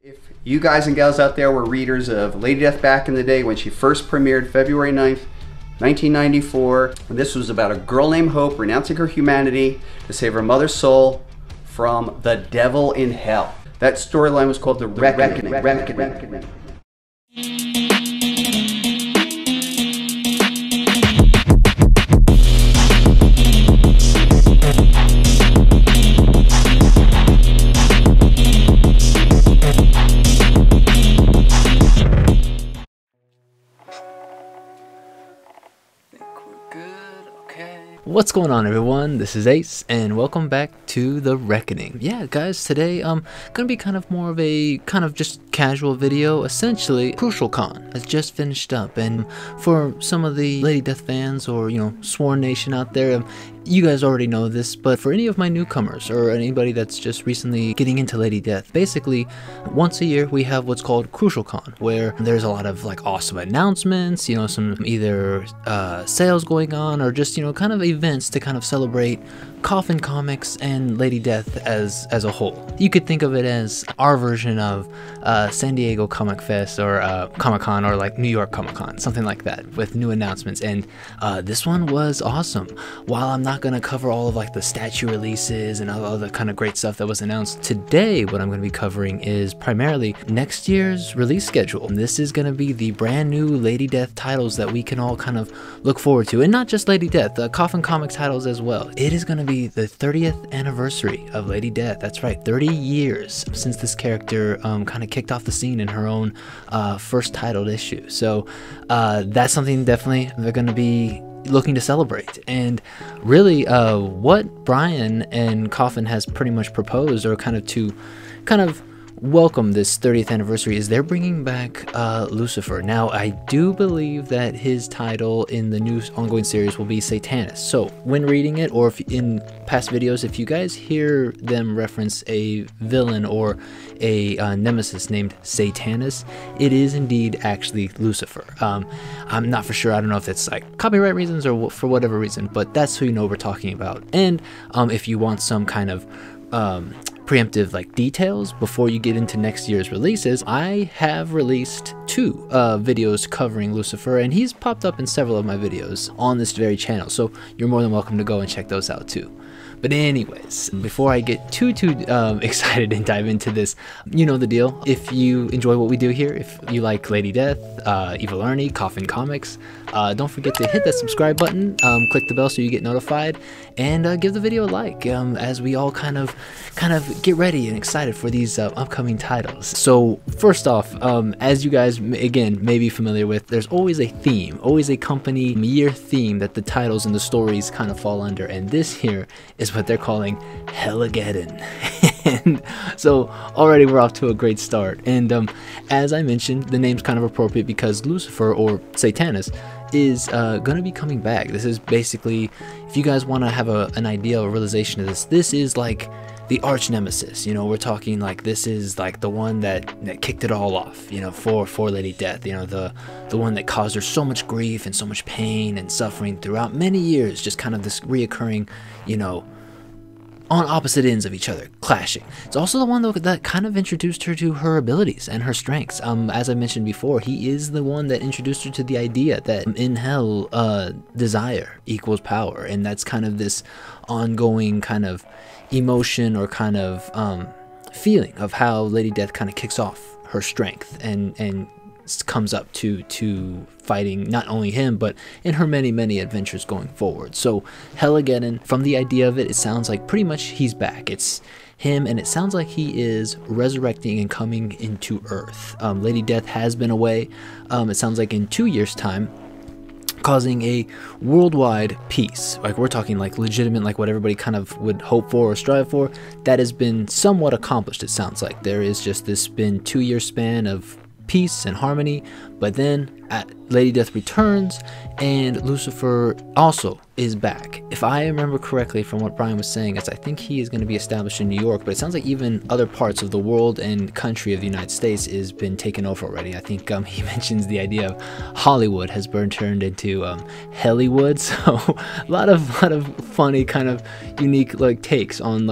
If you guys and gals out there were readers of Lady Death back in the day when she first premiered February 9th, 1994, and this was about a girl named Hope renouncing her humanity to save her mother's soul from the devil in hell. That storyline was called The Reckoning. What's going on, everyone? This is Ace and welcome back to The Reckoning. Yeah guys, today gonna be kind of more of a just casual video. Essentially, Crucial Con has just finished up, and for some of the Lady Death fans or Sworn Nation out there, you guys already know this, but for any of my newcomers or anybody that's just recently getting into Lady Death, basically once a year we have what's called Crucial Con, where there's a lot of awesome announcements, some either sales going on or just kind of events to kind of celebrate Coffin Comics and Lady Death as a whole. You could think of it as our version of San Diego Comic Fest or Comic Con, or like New York Comic Con, something like that, with new announcements. And this one was awesome. While I'm not going to cover all of the statue releases and all the kind of great stuff that was announced today, what I'm going to be covering is primarily next year's release schedule. And this is going to be the brand new Lady Death titles that we can all kind of look forward to, and not just Lady Death, the Coffin Comics titles as well. It is going to be the 30th anniversary of Lady Death. That's right, 30 years since this character kind of kicked off the scene in her own first titled issue. So that's something definitely they're going to be looking to celebrate. And really what Brian and Coffin has pretty much proposed, or to welcome this 30th anniversary, is they're bringing back Lucifer. Now, I do believe that his title in the new ongoing series will be Satanus. So when reading it, or if in past videos, if you guys hear them reference a villain or a nemesis named Satanus, it is indeed actually Lucifer. I'm not for sure. I don't know if it's copyright reasons or for whatever reason, but that's who we're talking about. And if you want some kind of preemptive details before you get into next year's releases, I have released 2 videos covering Lucifer, and he's popped up in several of my videos on this very channel, so you're more than welcome to go and check those out too. But anyways, before I get too excited and dive into this, you know the deal. If you enjoy what we do here, if you like Lady Death, Evil Ernie, Coffin Comics, don't forget to hit that subscribe button, click the bell so you get notified, and give the video a like as we all kind of get ready and excited for these upcoming titles. So first off, as you guys again may be familiar with, there's always a theme, always a company year theme that the titles and the stories kind of fall under, and this here is what they're calling Hellageddon. And so already we're off to a great start. And as I mentioned, the name's kind of appropriate because Lucifer, or Satanus, is going to be coming back. This is basically, if you guys want to have an idea or realization of this, this is the arch nemesis. We're talking this is the one that kicked it all off, for Lady Death, the one that caused her so much grief and so much pain and suffering throughout many years, just kind of this reoccurring, on opposite ends of each other, clashing. It's also the one that kind of introduced her to her abilities and her strengths. As I mentioned before, he is the one that introduced her to the idea that in hell, desire equals power, and that's kind of this ongoing kind of emotion or kind of feeling of how Lady Death kind of kicks off her strength and comes up to fighting not only him, but in her many adventures going forward. So Hellageddon, from the idea of it, it sounds like pretty much he's back. It's him, and it sounds like he is resurrecting and coming into Earth. Lady Death has been away, it sounds like in 2 years' time, causing a worldwide peace. We're talking legitimate, what everybody kind of would hope for or strive for. That has been somewhat accomplished, it sounds like. There is just this been 2-year span of peace and harmony, but then Lady Death returns and Lucifer also is back. If I remember correctly from what Brian was saying, I think he is going to be established in New York, but it sounds like even other parts of the world and country of the United States has been taken over already. I think he mentions the idea of Hollywood has been turned into Hellywood, so a lot of funny kind of unique takes on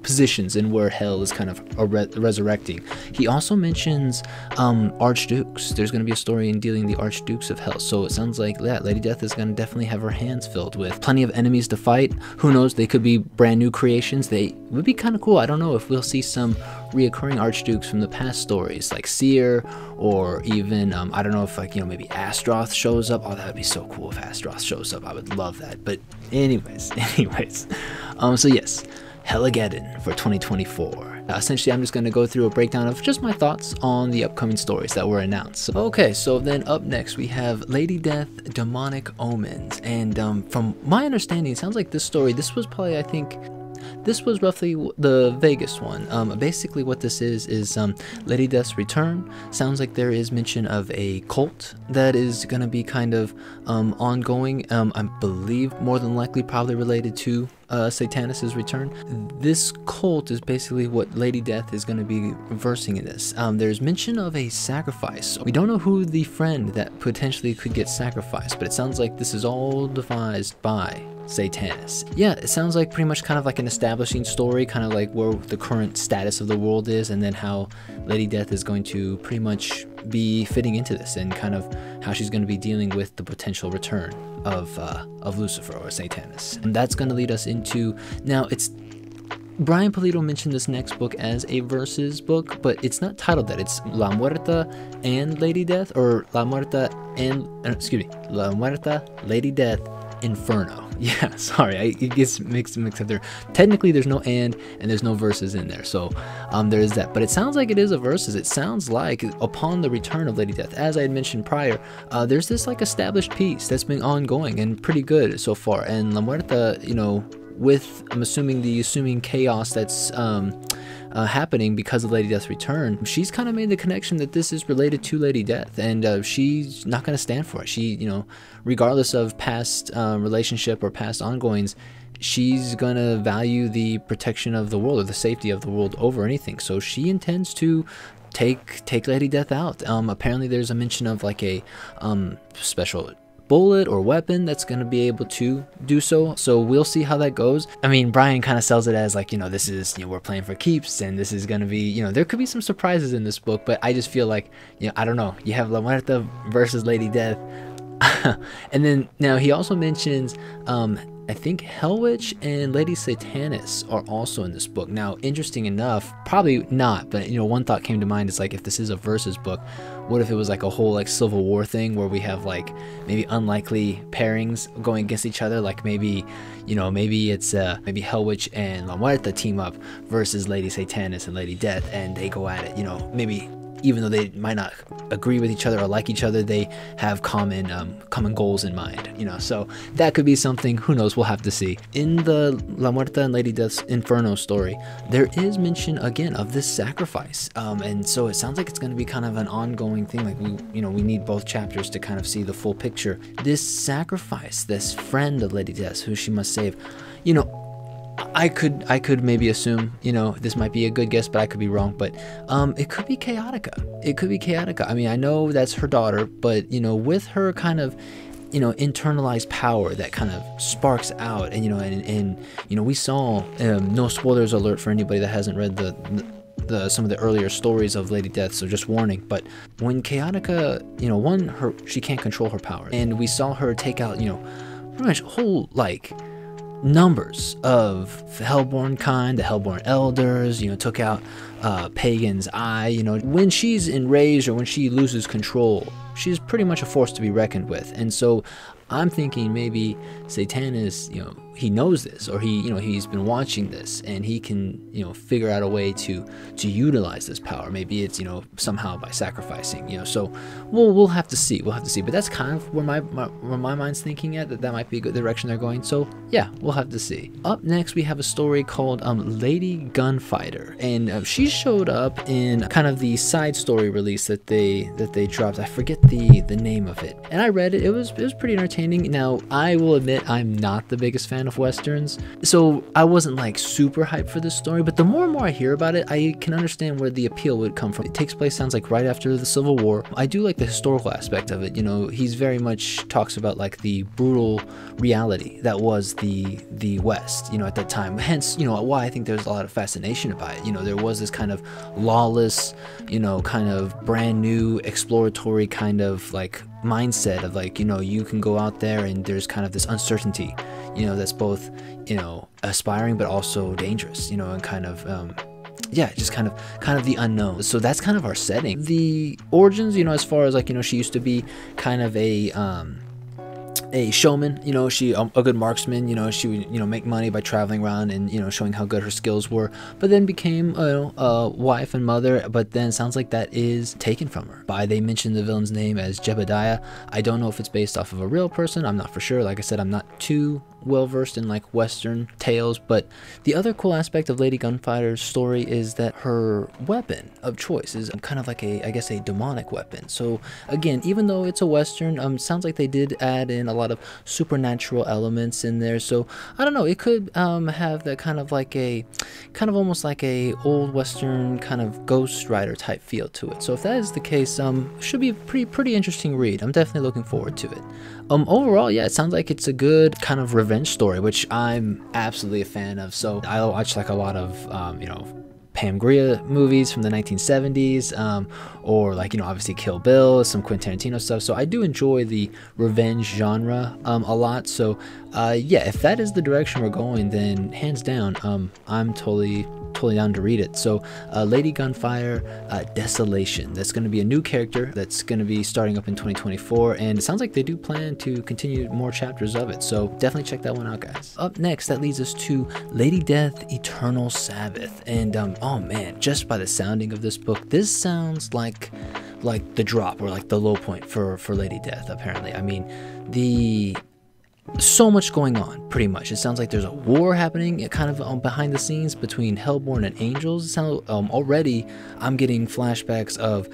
positions in where hell is kind of resurrecting. He also mentions archdukes. There's going to be a story in dealing the archdukes of hell, so it sounds like that Lady Death is going to definitely have her hands filled with plenty of enemies to fight. Who knows, they could be brand new creations. They would be kind of cool. I don't know if we'll see some reoccurring archdukes from the past stories like Seer, or even I don't know if, like, you know, maybe Astroth shows up. Oh, that would be so cool if Astroth shows up. I would love that. But anyways so yes, Hellageddon for 2024. Essentially, I'm just going to go through a breakdown of just my thoughts on the upcoming stories that were announced. Okay, so then up next we have Lady Death Demonic Omens, and from my understanding, it sounds like this story, this was probably, I think, this was roughly the vaguest one. Basically what this is Lady Death's return. Sounds like there is mention of a cult that is going to be kind of ongoing. I believe more than likely probably related to Satanis' return. This cult is basically what Lady Death is going to be reversing in this. There's mention of a sacrifice. We don't know who the friend that potentially could get sacrificed, but it sounds like this is all devised by Satanis. Yeah, it sounds like pretty much kind of like an establishing story, kind of like where the current status of the world is, and then how Lady Death is going to pretty much be fitting into this, and kind of how she's going to be dealing with the potential return of Lucifer or Satanis. And that's going to lead us into, now it's, Brian Pulido mentioned this next book as a versus book, but it's not titled that. It's La Muerta and Lady Death, or La Muerta and, La Muerta, Lady Death, Inferno. Yeah, sorry, it gets mixed up there. Technically, there's no and there's no verses in there, so there is that. But it sounds like it is a verses. It sounds like upon the return of Lady Death, as I had mentioned prior, there's this like established piece that's been ongoing and pretty good so far. And La Muerta, you know, with, I'm assuming, the chaos that's happening because of Lady Death's return, she's kind of made the connection that this is related to Lady Death, and she's not going to stand for it. She, you know, regardless of past relationship or past ongoings, she's going to value the protection of the world, or the safety of the world, over anything. So she intends to take Lady Death out. Apparently there's a mention of like a special bullet or weapon that's going to be able to do so. So we'll see how that goes. I mean, Brian kind of sells it as like, you know, this is, you know, we're playing for keeps, and this is going to be, you know, there could be some surprises in this book, but I just feel like, you know, I don't know, you have La Muerta versus Lady Death. And then now he also mentions I think Hellwitch and Lady Satanis are also in this book. Now, interesting enough, probably not, but, you know, one thought came to mind is like, if this is a versus book, what if it was like a whole like Civil War thing where we have like maybe unlikely pairings going against each other? Like maybe, you know, maybe it's maybe Hellwitch and La Muerta team up versus Lady Satanis and Lady Death, and they go at it. You know, maybe even though they might not agree with each other or like each other, they have common goals in mind, you know. So that could be something. Who knows? We'll have to see. In the La Muerta and Lady Death's Inferno story, there is mention again of this sacrifice, and so it sounds like it's going to be kind of an ongoing thing. Like we need both chapters to kind of see the full picture. This sacrifice, this friend of Lady Death, who she must save, you know. I could maybe assume, you know, this might be a good guess, but I could be wrong. But it could be Chaotica. It could be Chaotica. I mean, I know that's her daughter, but, you know, with her kind of, you know, internalized power that kind of sparks out, and, you know, and you know, we saw, no spoilers alert for anybody that hasn't read some of the earlier stories of Lady Death, so just warning. But when Chaotica, you know, she can't control her power, and we saw her take out, you know, pretty much whole like numbers of the Hellborn kind, the Hellborn elders, you know, took out Pagan's eye. You know, when she's enraged or when she loses control, she's pretty much a force to be reckoned with. And so I'm thinking maybe Satanis, you know, he knows this, or he's been watching this, and he can, you know, figure out a way to utilize this power. Maybe it's, you know, somehow by sacrificing, you know. So we'll have to see. But that's kind of where my mind's thinking at, that might be a good direction they're going. So yeah, we'll have to see. Up next we have a story called Lady Gunfighter, and she showed up in kind of the side story release that they dropped. I forget the name of it, and I read it. It was pretty entertaining. Now I will admit I'm not the biggest fan fan of westerns, so I wasn't like super hyped for this story, but the more and more I hear about it, I can understand where the appeal would come from. It takes place, sounds like, right after the Civil War. I do like the historical aspect of it. You know, he's very much talks about like the brutal reality that was the West, you know, at that time. Hence, you know, why I think there's a lot of fascination about it. You know, there was this kind of lawless, you know, kind of brand new exploratory kind of like mindset of like, you know, you can go out there and there's kind of this uncertainty, you know, that's both, you know, aspiring but also dangerous, you know, and kind of yeah, just kind of the unknown. So that's kind of our setting. The origins, you know, as far as like, you know, she used to be kind of a showman, you know, she a good marksman, you know, she would, you know, make money by traveling around and, you know, showing how good her skills were, but then became a wife and mother, but then sounds like that is taken from her by, they mentioned the villain's name as Jebediah. I don't know if it's based off of a real person, I'm not for sure. Like I said, I'm not too well versed in like Western tales, but the other cool aspect of Lady Gunfighter's story is that her weapon of choice is kind of like I guess a demonic weapon. So again, even though it's a Western, sounds like they did add in a lot of supernatural elements in there. So I don't know, it could have that kind of like almost like a old Western kind of Ghost Rider type feel to it. So if that is the case, should be a pretty interesting read. I'm definitely looking forward to it. Overall, yeah, it sounds like it's a good kind of revenge story, which I'm absolutely a fan of. So I watch like a lot of, you know, Pam Grier movies from the 1970s, or like, you know, obviously Kill Bill, some Quentin Tarantino stuff. So I do enjoy the revenge genre a lot. So yeah, if that is the direction we're going, then hands down, I'm totally down to read it. So Lady Gunfire, Desolation, that's going to be a new character that's going to be starting up in 2024, and it sounds like they do plan to continue more chapters of it, so definitely check that one out, guys. Up next, that leads us to Lady Death, Eternal Sabbath, and oh man, just by the sounding of this book, this sounds like the drop or like the low point for Lady Death, apparently. I mean, so much going on, pretty much. It sounds like there's a war happening kind of behind the scenes between Hellborn and Angels. It sounds, already I'm getting flashbacks of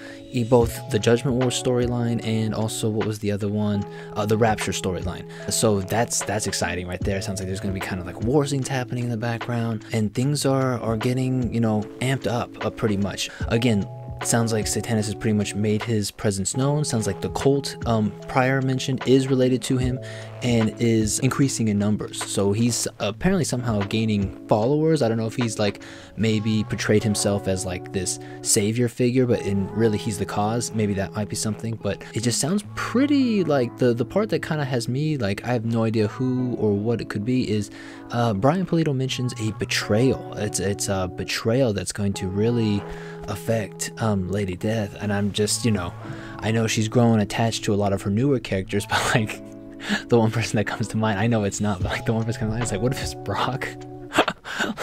both the Judgment War storyline and also, what was the other one, the Rapture storyline. So that's exciting right there. It sounds like there's going to be kind of like war scenes happening in the background, and things are getting, you know, amped up pretty much. Again, sounds like Satanas has pretty much made his presence known. Sounds like the cult prior mentioned is related to him and is increasing in numbers. So he's apparently somehow gaining followers. I don't know if he's like maybe portrayed himself as like this savior figure, but really he's the cause. Maybe that might be something, but it just sounds pretty like the part that kind of has me like, I have no idea who or what it could be is Brian Pulido mentions a betrayal. It's a betrayal that's going to really affect Lady Death, and I'm just, you know, I know she's grown attached to a lot of her newer characters, but like the one person that comes to mind, I know it's not, but like the one person that comes to mind is like, what if it's Brock?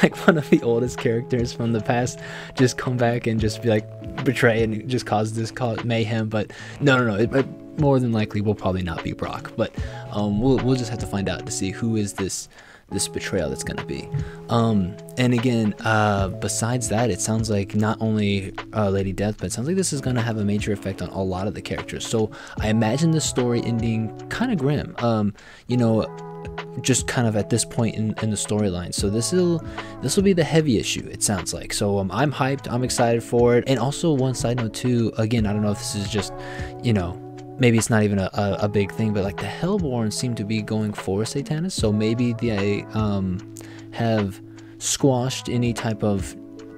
Like one of the oldest characters from the past just come back and just be like betray and just cause mayhem. But no, it more than likely will probably not be Brock, but we'll just have to find out to see who is this betrayal that's going to be. And again, besides that, it sounds like not only Lady Death, but it sounds like this is going to have a major effect on a lot of the characters. So I imagine the story ending kind of grim, you know, just kind of at this point in the storyline. So this will be the heavy issue, it sounds like. So I'm hyped, I'm excited for it. And also, one side note too, again, I don't know if this is just, you know, maybe it's not even a big thing, but like the Hellborn seem to be going for Satanas, so maybe they have squashed any type of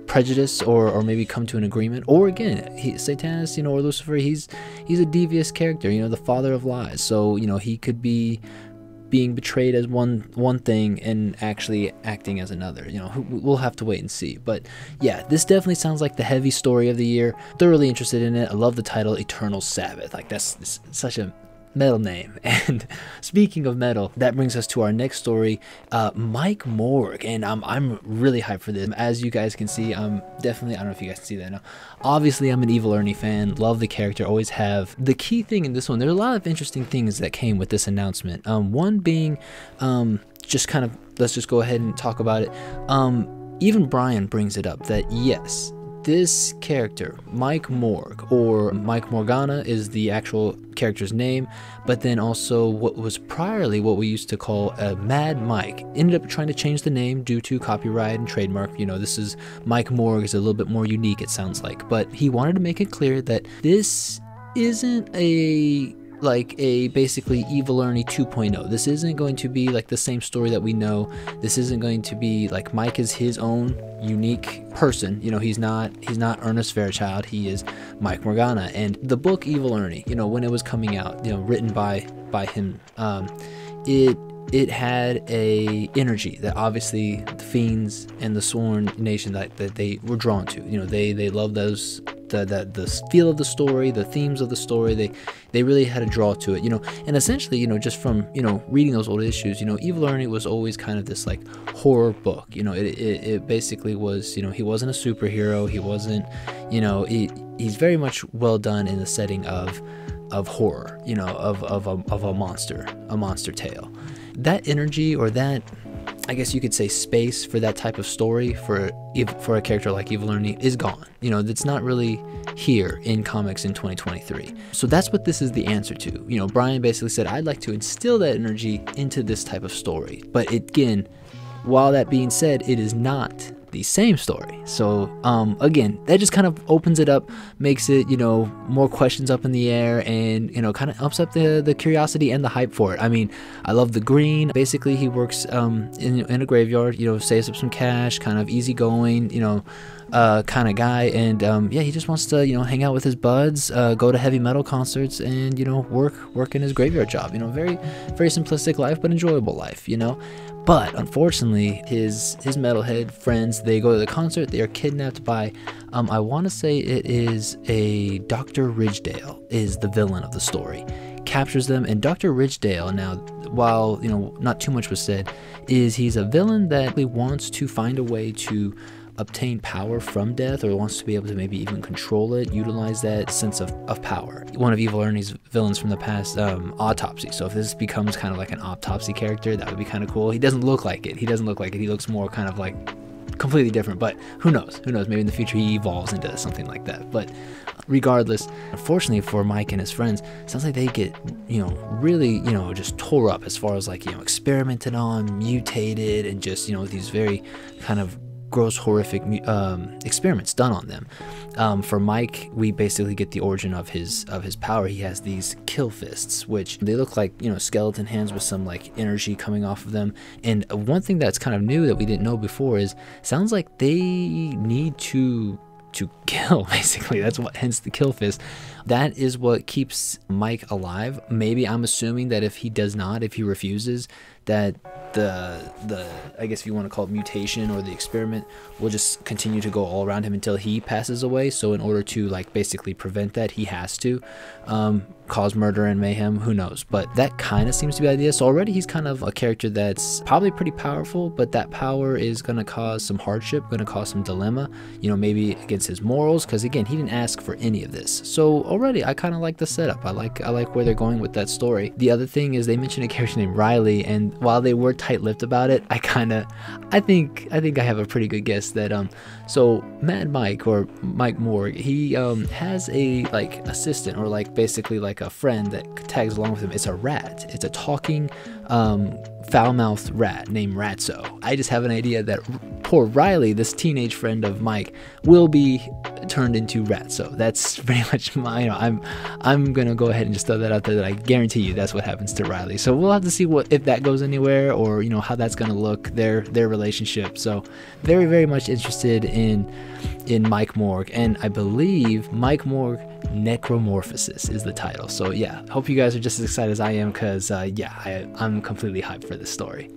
prejudice or maybe come to an agreement. Or again, Satanas, you know, or Lucifer, he's a devious character, you know, the father of lies, so you know, he could be being betrayed as one thing and actually acting as another. You know, we'll have to wait and see. But yeah, this definitely sounds like the heavy story of the year. Thoroughly interested in it. I love the title, Eternal Sabbath. Like that's such a metal name. And speaking of metal, that brings us to our next story, Mike Morg, and I'm really hyped for this. As you guys can see, I'm definitely, I don't know if you guys can see that now, obviously I'm an Evil Ernie fan, love the character, always have. The key thing in this one, there's a lot of interesting things that came with this announcement, one being just kind of, let's just go ahead and talk about it. Even Brian brings it up that yes, this character, Mike Morg, or Mike Morgana is the actual character's name, but then also what was priorly what we used to call a Mad Mike, ended up trying to change the name due to copyright and trademark. You know, this is Mike Morg is a little bit more unique, it sounds like, but he wanted to make it clear that this isn't a basically Evil Ernie 2.0. This isn't going to be like the same story that we know. This isn't going to be like Mike is his own unique person. You know, he's not Ernest Fairchild. He is Mike Morgana. And the book Evil Ernie, you know, when it was coming out, you know, written by him, it had a energy that obviously the Fiends and the Sworn Nation that they were drawn to. You know, they love those the feel of the story, the themes of the story. They really had a draw to it, you know. And essentially, you know, just from, you know, reading those old issues, you know, Evil Ernie was always kind of this like horror book. You know, it basically was, you know, he wasn't a superhero. He wasn't, you know, he's very much well done in the setting of horror, you know, of a monster tale. That energy, or that, I guess you could say, space for that type of story for a character like Evil Ernie is gone. You know, that's not really here in comics in 2023. So that's what this is the answer to. You know, Brian basically said, I'd like to instill that energy into this type of story. But again, while that being said, it is not the same story. So again, that just kind of opens it up, makes it, you know, more questions up in the air, and, you know, kind of ups up the curiosity and the hype for it. I mean, I love the green. Basically, he works in a graveyard, you know, saves up some cash, kind of easygoing, you know, kind of guy, and yeah, he just wants to, you know, hang out with his buds, go to heavy metal concerts, and, you know, work in his graveyard job. You know, very simplistic life, but enjoyable life, you know. But unfortunately, his metalhead friends, they go to the concert, they are kidnapped by, I want to say it is a Dr. Ridgedale is the villain of the story, captures them. And Dr. Ridgedale, now, while, you know, not too much was said, he's a villain that wants to find a way to obtain power from death, or wants to be able to maybe even control it, utilize that sense of power. One of Evil Ernie's villains from the past, Autopsy. So if this becomes kind of like an Autopsy character, that would be kind of cool. He doesn't look like it. He looks more kind of like completely different, but who knows? Maybe in the future he evolves into something like that. But regardless, unfortunately for Mike and his friends, sounds like they get, you know, really, you know, just tore up as far as like, you know, experimented on, mutated, and just, you know, these very kind of gross, horrific experiments done on them. For Mike, we basically get the origin of his power. He has these kill fists, which they look like, you know, skeleton hands with some like energy coming off of them. And one thing that's kind of new that we didn't know before is, sounds like they need to kill, basically. That's what, hence the kill fist. That is what keeps Mike alive. Maybe, I'm assuming that if he refuses, that the I guess if you want to call it mutation, or the experiment, will just continue to go all around him until he passes away. So in order to like basically prevent that, he has to cause murder and mayhem. Who knows? But that kind of seems to be the idea. So already he's kind of a character that's probably pretty powerful, but that power is going to cause some hardship, going to cause some dilemma, you know, maybe against his morals, because again, he didn't ask for any of this. So already I kind of like the setup. I like where they're going with that story. The other thing is, they mentioned a character named Riley, and while they were tight-lipped about it, I think I have a pretty good guess that so Mad Mike, or Mike Morg, he has a like assistant, or like basically like a friend that tags along with him. It's a rat. It's a talking foul-mouthed rat named Ratso. I just have an idea that poor Riley, this teenage friend of Mike, will be turned into Ratso. That's pretty much my, you know, I'm gonna go ahead and just throw that out there, that I guarantee you that's what happens to Riley. So we'll have to see if that goes anywhere, or, you know, how that's gonna look, their relationship. So very much interested in Mike Morg, and I believe Mike Morg Necromorphosis is the title. So yeah, hope you guys are just as excited as I am, because yeah, I'm completely hyped for this story.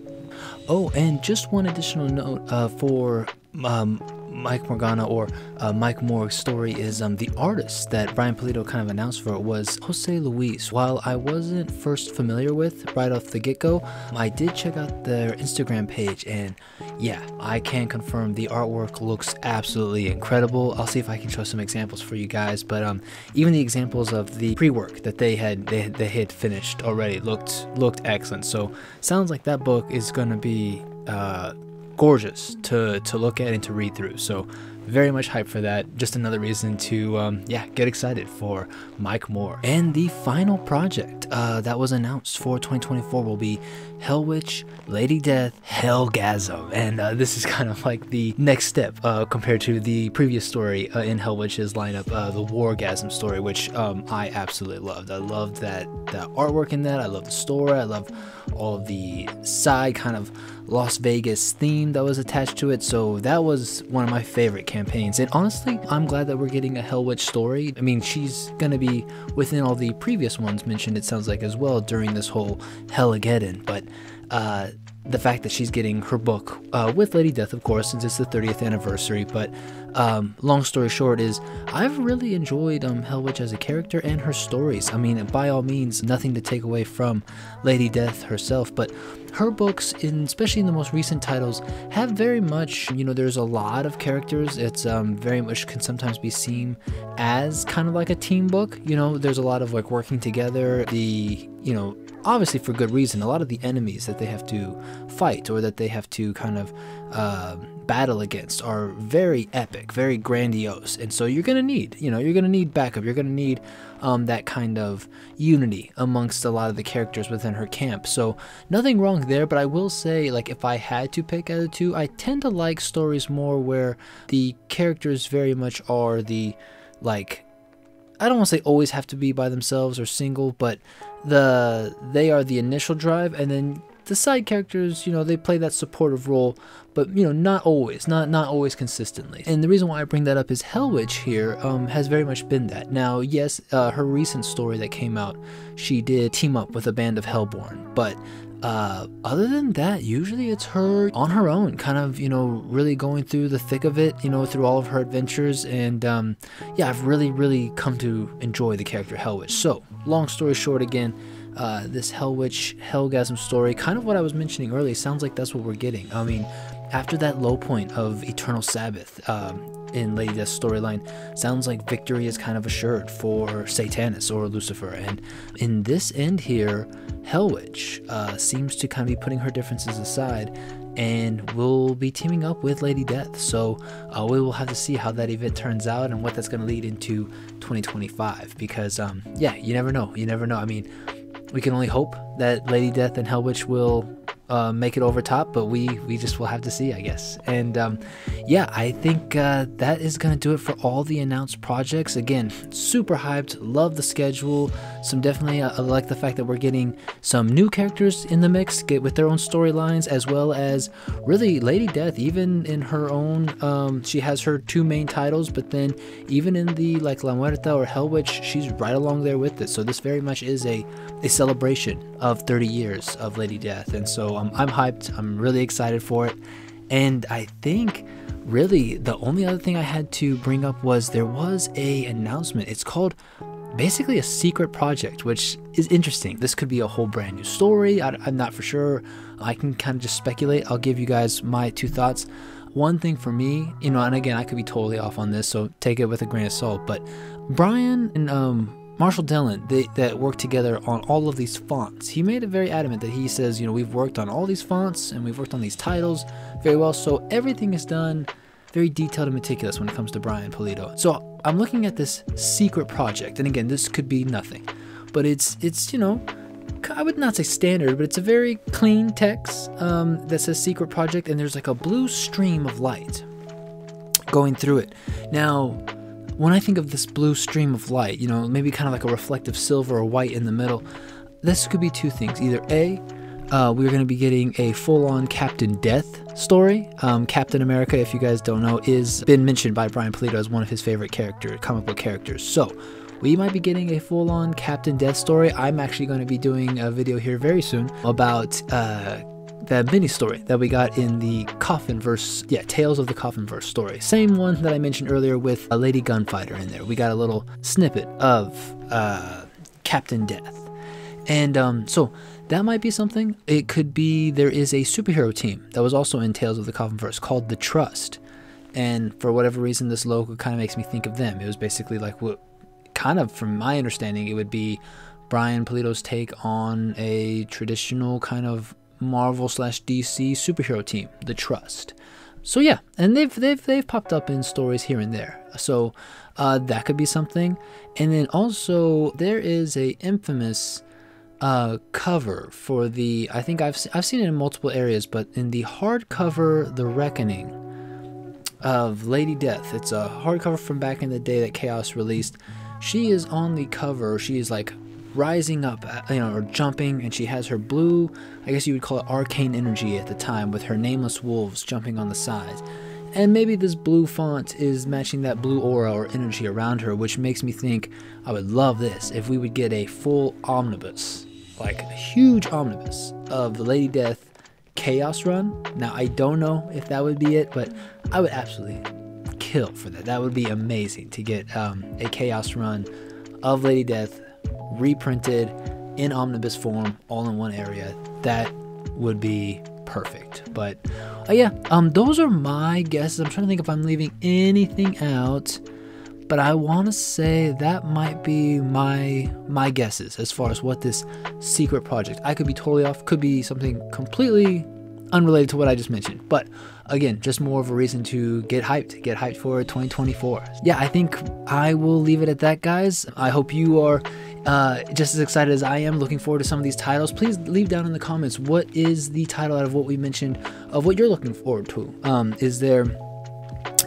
Oh, and just one additional note for Mike Morgana, or Mike Morg's story, is the artist that Brian Pulido kind of announced for it was Jose Luis. While I wasn't first familiar with right off the get-go, I did check out their Instagram page, and yeah, I can confirm the artwork looks absolutely incredible. I'll see if I can show some examples for you guys, but even the examples of the pre-work that they had finished already looked excellent. So sounds like that book is gonna be gorgeous to look at and to read through. So very much hyped for that. Just another reason to yeah, get excited for Mike Moore. And the final project that was announced for 2024 will be Hell Witch, Lady Death, Hellgasm. And this is kind of like the next step compared to the previous story in Hell Witch's lineup, the Wargasm story, which I absolutely loved. I loved that artwork in that. I love the story. I love all of the side kind of Las Vegas theme that was attached to it. So that was one of my favorite campaigns. And honestly, I'm glad that we're getting a Hell Witch story. I mean, she's gonna be within all the previous ones mentioned, it sounds like, as well during this whole Hellageddon. But the fact that she's getting her book with Lady Death, of course, since it's the 30th anniversary. But long story short is I've really enjoyed Hell Witch as a character and her stories. I mean, by all means, nothing to take away from Lady Death herself, but her books, especially in the most recent titles, have very much, you know, there's a lot of characters. It's very much can sometimes be seen as kind of like a team book. You know, there's a lot of like working together. You know, obviously for good reason, a lot of the enemies that they have to fight or that they have to kind of battle against are very epic, very grandiose. And so you're gonna need, you know, you're gonna need backup. You're gonna need that kind of unity amongst a lot of the characters within her camp. So nothing wrong there, but I will say, like, if I had to pick out of the two, I tend to like stories more where the characters very much are the, like, I don't want to say always have to be by themselves or single, but they are the initial drive, and then the side characters, you know, they play that supportive role, but, you know, not always consistently. And the reason why I bring that up is Hell Witch here has very much been that. Now, yes, her recent story that came out, she did team up with a band of Hellborn, but other than that, usually it's her on her own, kind of, you know, really going through the thick of it, you know, through all of her adventures. And yeah, I've really come to enjoy the character Hell Witch. So long story short, again, this Hell Witch Hellgasm story, kind of what I was mentioning earlier, sounds like that's what we're getting. I mean, after that low point of Eternal Sabbath in Lady Death's storyline, sounds like victory is kind of assured for Satanus or Lucifer. And in this end here, Hell Witch seems to kind of be putting her differences aside and will be teaming up with Lady Death. So we will have to see how that event turns out and what that's going to lead into 2025, because yeah, you never know. I mean, we can only hope that Lady Death and Hell Witch will make it over top, but we just will have to see, I guess. And yeah, I think that is gonna do it for all the announced projects. Again, super hyped, love the schedule. Some definitely I like the fact that we're getting some new characters in the mix, get with their own storylines, as well as really Lady Death, even in her own she has her two main titles, but then even in the like La Muerta or Hell Witch, she's right along there with it. So this very much is a celebration of 30 years of Lady Death. And so I'm hyped. I'm really excited for it. And I think really the only other thing I had to bring up was there was a announcement. It's called basically a secret project, which is interesting. This could be a whole brand new story. I'm not for sure. I can kind of just speculate. I'll give you guys my two thoughts. One thing for me, you know, and again, I could be totally off on this, so take it with a grain of salt, but Brian and Marshall Dillon, that work together on all of these fonts. He made it very adamant that he says, you know, we've worked on all these fonts and we've worked on these titles very well, so everything is done very detailed and meticulous when it comes to Brian Pulido. So I'm looking at this secret project, and again, this could be nothing, but it's you know, I would not say standard, but it's a very clean text that says secret project, and there's like a blue stream of light going through it. Now, when I think of this blue stream of light, you know, maybe kind of like a reflective silver or white in the middle, this could be two things. Either A, we're going to be getting a full-on Captain Death story. Captain America, if you guys don't know, is been mentioned by Brian Pulido as one of his favorite comic book characters. So we might be getting a full-on Captain Death story. I'm actually going to be doing a video here very soon about the mini story that we got in the Coffinverse, Tales of the Coffinverse story. Same one that I mentioned earlier with a Lady Gunfighter in there. We got a little snippet of Captain Death. And so that might be something. It could be there is a superhero team that was also in Tales of the Coffinverse called The Trust. And for whatever reason, this logo kind of makes me think of them. It was basically like what, kind of from my understanding, it would be Brian Pulido's take on a traditional kind of Marvel/DC superhero team, The Trust. So yeah, and they've popped up in stories here and there. So that could be something. And then also there is a infamous cover for the, I think I've seen it in multiple areas, but in the hardcover The Reckoning of Lady Death. It's a hardcover from back in the day that Chaos released. She is on the cover. She is like rising up, or jumping, and she has her blue, I guess you would call it arcane energy at the time, with her nameless wolves jumping on the sides. And maybe this blue font is matching that blue aura or energy around her, which makes me think I would love this if we would get a full omnibus, like a huge omnibus of the Lady Death Chaos run. Now I don't know if that would be it, but I would absolutely kill for that. That would be amazing to get a Chaos run of Lady Death reprinted in omnibus form, all in one area. That would be perfect. But yeah, those are my guesses. I'm trying to think if I'm leaving anything out, but I want to say that might be my guesses as far as what this secret project. I could be totally off, could be something completely unrelated to what I just mentioned, but again, just more of a reason to get hyped for 2024. Yeah, I think I will leave it at that, guys. I hope you are just as excited as I am, looking forward to some of these titles. Please leave down in the comments what is the title out of what we mentioned of what you're looking forward to. Is there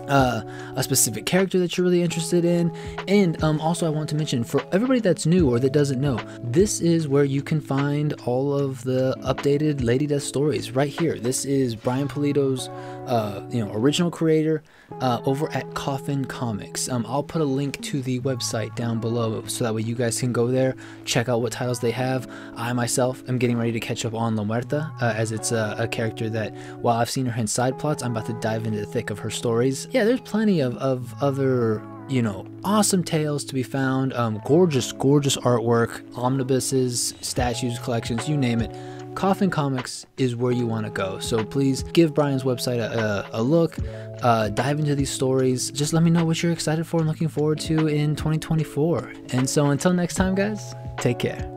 a specific character that you're really interested in? And also I want to mention, for everybody that's new or that doesn't know, this is where you can find all of the updated Lady Death stories right here. This is Brian Pulido's original creator over at Coffin Comics. I'll put a link to the website down below so that way you guys can go there, check out what titles they have. I myself am getting ready to catch up on La Muerta, as it's a character that, while I've seen her in side plots, I'm about to dive into the thick of her stories. Yeah, there's plenty of other, awesome tales to be found. Gorgeous artwork, omnibuses, statues, collections, you name it. Coffin Comics is where you want to go. So please give Brian's website a look, dive into these stories. Just let me know what you're excited for and looking forward to in 2024. And so until next time, guys, take care.